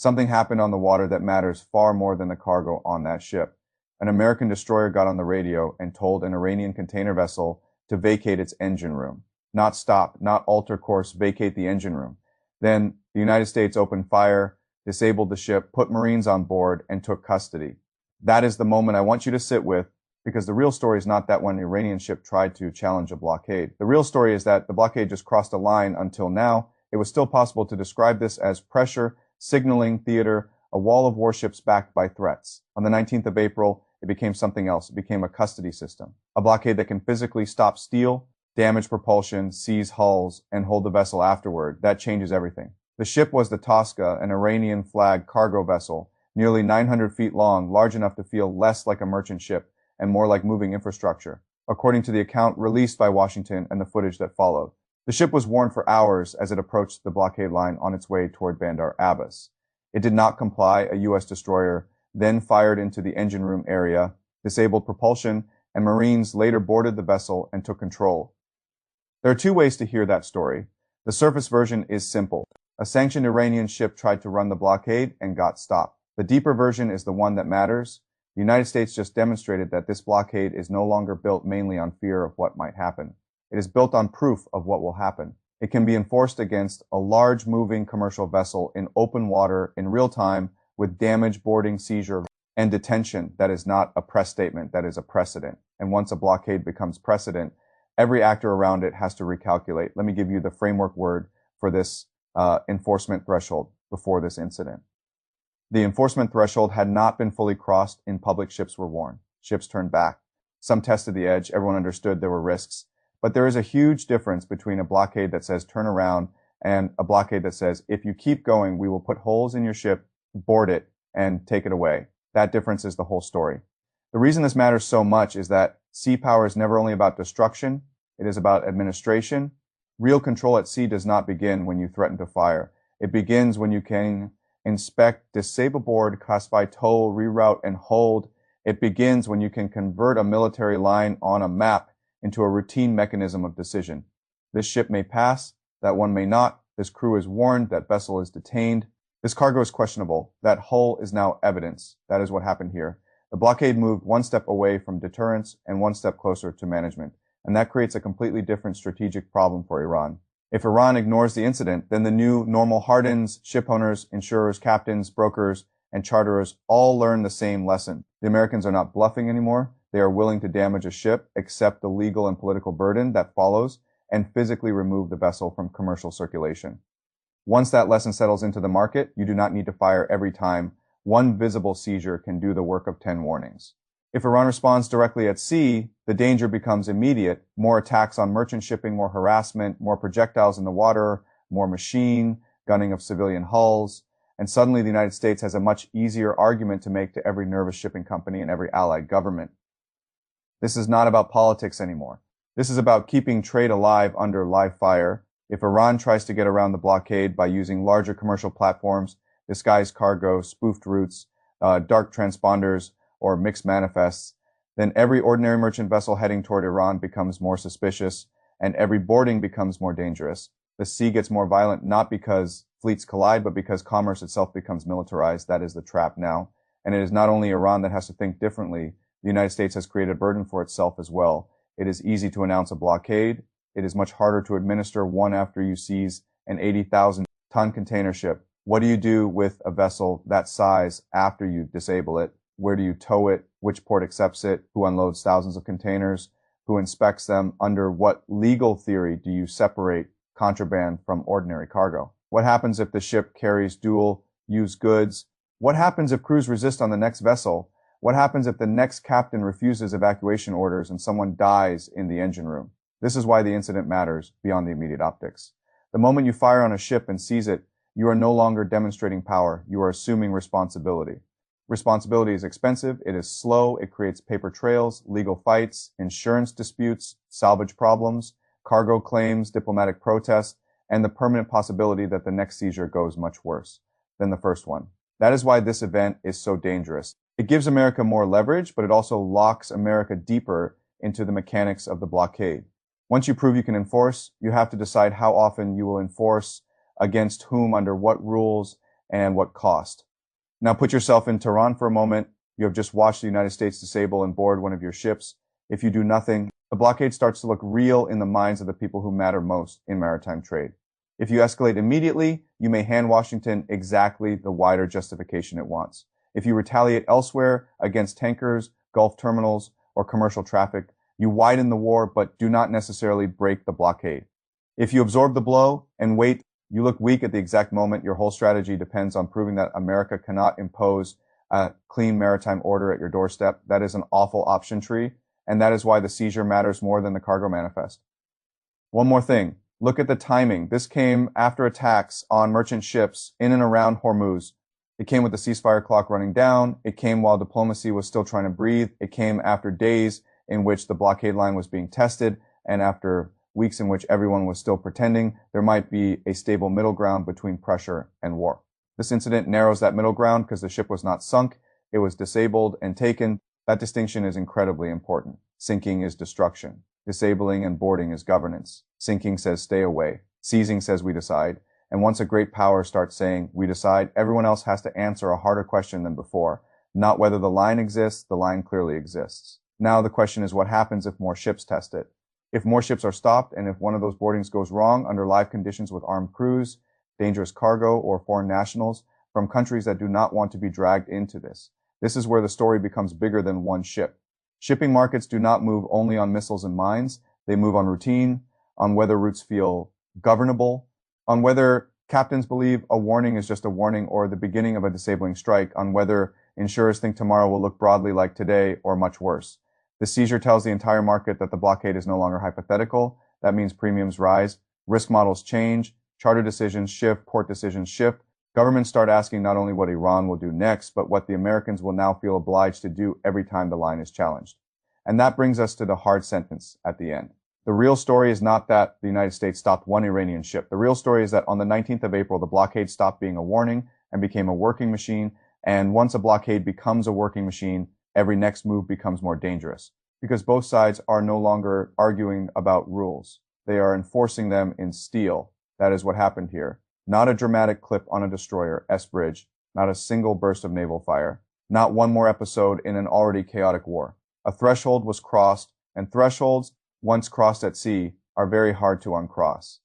Something happened on the water that matters far more than the cargo on that ship. An American destroyer got on the radio and told an Iranian container vessel to vacate its engine room. Not stop, not alter course, vacate the engine room. Then the United States opened fire, disabled the ship, put Marines on board, and took custody. That is the moment I want you to sit with, because the real story is not that one Iranian ship tried to challenge a blockade. The real story is that the blockade just crossed a line. Until now, it was still possible to describe this as pressure, signaling, theater, a wall of warships backed by threats. On the 19th of April, it became something else. It became a custody system. A blockade that can physically stop steel, damage propulsion, seize hulls, and hold the vessel afterward. That changes everything. The ship was the Tusca, an Iranian flag cargo vessel, nearly 900 feet long, large enough to feel less like a merchant ship and more like moving infrastructure, according to the account released by Washington and the footage that followed. The ship was warned for hours as it approached the blockade line on its way toward Bandar Abbas. It did not comply. A U.S. destroyer then fired into the engine room area, disabled propulsion, and Marines later boarded the vessel and took control. There are two ways to hear that story. The surface version is simple. A sanctioned Iranian ship tried to run the blockade and got stopped. The deeper version is the one that matters. The United States just demonstrated that this blockade is no longer built mainly on fear of what might happen. It is built on proof of what will happen. It can be enforced against a large moving commercial vessel in open water in real time with damage, boarding, seizure, and detention. That is not a press statement. That is a precedent. And once a blockade becomes precedent, every actor around it has to recalculate. Let me give you the framework word for this enforcement threshold before this incident. The enforcement threshold had not been fully crossed. In public, ships were warned. Ships turned back. Some tested the edge. Everyone understood there were risks. But there is a huge difference between a blockade that says turn around and a blockade that says if you keep going, we will put holes in your ship, board it, and take it away. That difference is the whole story. The reason this matters so much is that sea power is never only about destruction. It is about administration. Real control at sea does not begin when you threaten to fire. It begins when you can inspect, disable board, classify, tow, reroute, and hold. It begins when you can convert a military line on a map into a routine mechanism of decision. This ship may pass, that one may not. This crew is warned, that vessel is detained. This cargo is questionable. That hull is now evidence. That is what happened here. The blockade moved one step away from deterrence and one step closer to management. And that creates a completely different strategic problem for Iran. If Iran ignores the incident, then the new normal hardens, ship owners, insurers, captains, brokers, and charterers all learn the same lesson. The Americans are not bluffing anymore. They are willing to damage a ship, accept the legal and political burden that follows, and physically remove the vessel from commercial circulation. Once that lesson settles into the market, you do not need to fire every time. One visible seizure can do the work of 10 warnings. If Iran responds directly at sea, the danger becomes immediate. More attacks on merchant shipping, more harassment, more projectiles in the water, more machine, gunning of civilian hulls. And suddenly the United States has a much easier argument to make to every nervous shipping company and every allied government. This is not about politics anymore. This is about keeping trade alive under live fire. If Iran tries to get around the blockade by using larger commercial platforms, disguised cargo, spoofed routes, dark transponders, or mixed manifests, then every ordinary merchant vessel heading toward Iran becomes more suspicious, and every boarding becomes more dangerous. The sea gets more violent not because fleets collide, but because commerce itself becomes militarized. That is the trap now. And it is not only Iran that has to think differently. The United States has created a burden for itself as well. It is easy to announce a blockade. It is much harder to administer one after you seize an 80,000-ton container ship. What do you do with a vessel that size after you disable it? Where do you tow it? Which port accepts it? Who unloads thousands of containers? Who inspects them? Under what legal theory do you separate contraband from ordinary cargo? What happens if the ship carries dual-use goods? What happens if crews resist on the next vessel? What happens if the next captain refuses evacuation orders and someone dies in the engine room? This is why the incident matters beyond the immediate optics. The moment you fire on a ship and seize it, you are no longer demonstrating power. You are assuming responsibility. Responsibility is expensive, it is slow, it creates paper trails, legal fights, insurance disputes, salvage problems, cargo claims, diplomatic protests, and the permanent possibility that the next seizure goes much worse than the first one. That is why this event is so dangerous. It gives America more leverage, but it also locks America deeper into the mechanics of the blockade. Once you prove you can enforce, you have to decide how often you will enforce, against whom, under what rules, and what cost. Now put yourself in Tehran for a moment. You have just watched the United States disable and board one of your ships. If you do nothing, the blockade starts to look real in the minds of the people who matter most in maritime trade. If you escalate immediately, you may hand Washington exactly the wider justification it wants. If you retaliate elsewhere against tankers, Gulf terminals, or commercial traffic, you widen the war but do not necessarily break the blockade. If you absorb the blow and wait, you look weak at the exact moment. Your whole strategy depends on proving that America cannot impose a clean maritime order at your doorstep. That is an awful option tree, and that is why the seizure matters more than the cargo manifest. One more thing. Look at the timing. This came after attacks on merchant ships in and around Hormuz. It came with the ceasefire clock running down. It came while diplomacy was still trying to breathe. It came after days in which the blockade line was being tested and after weeks in which everyone was still pretending there might be a stable middle ground between pressure and war. This incident narrows that middle ground because the ship was not sunk, it was disabled and taken. That distinction is incredibly important. Sinking is destruction. Disabling and boarding is governance. Sinking says stay away. Seizing says we decide. And once a great power starts saying we decide, everyone else has to answer a harder question than before. Not whether the line exists, the line clearly exists. Now the question is what happens if more ships test it? If more ships are stopped and if one of those boardings goes wrong under live conditions with armed crews, dangerous cargo, or foreign nationals from countries that do not want to be dragged into this. This is where the story becomes bigger than one ship. Shipping markets do not move only on missiles and mines. They move on routine, on whether routes feel governable, on whether captains believe a warning is just a warning or the beginning of a disabling strike, on whether insurers think tomorrow will look broadly like today or much worse. The seizure tells the entire market that the blockade is no longer hypothetical. That means premiums rise, risk models change, charter decisions shift, port decisions shift. Governments start asking not only what Iran will do next, but what the Americans will now feel obliged to do every time the line is challenged. And that brings us to the hard sentence at the end. The real story is not that the United States stopped one Iranian ship. The real story is that on the 19th of April, the blockade stopped being a warning and became a working machine. And once a blockade becomes a working machine, every next move becomes more dangerous because both sides are no longer arguing about rules. They are enforcing them in steel. That is what happened here. Not a dramatic clip on a destroyer, S-Bridge, not a single burst of naval fire, not one more episode in an already chaotic war. A threshold was crossed, and thresholds, once crossed at sea, are very hard to uncross.